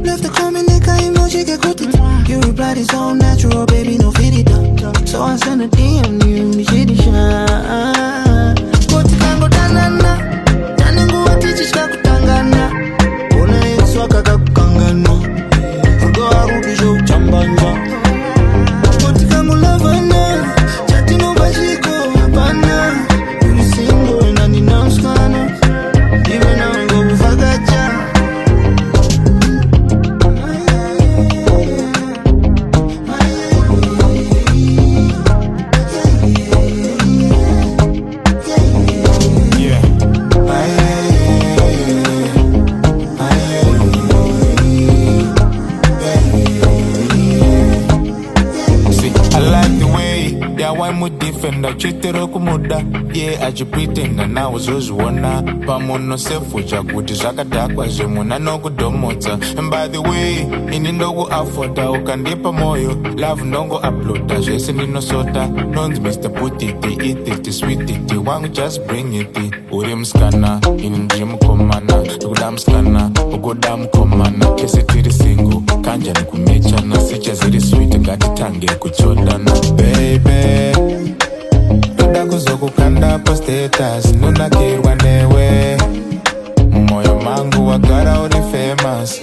Left the comment, emoji get good. You replied it's all natural, baby, no fit it up. So I sent a DM, you shitty shine. Go Tikango, Danana. Tanengu watichi kakutangana. Ona yeswaka kakukangana. Urgo arudu show chambanya. Go Tikango lavana. Chatino bashiko hapana. Uli single na ninauskana. Even now I go bufagacha. Defender chitero kumuda yeah achi pretend and now was wanna pamono sefu chakuti zvakadhakwa zvemuna nokudomotsa. And by the way ini ndogo afoda ukandipa moyo love ndongo uploada zvese ndinosota nonzi Mr. Putiti ititi sweetiti wangu just bring it uri muskana ini ndiri mukomana ndikuda muskana ugoda mukomana kese tiri single kanjani kumechana sicha ziri sweet ngatitange kuchodana baby toda kuzokukanda pa status nonakirwa newe moyo mangu wagara uri famous.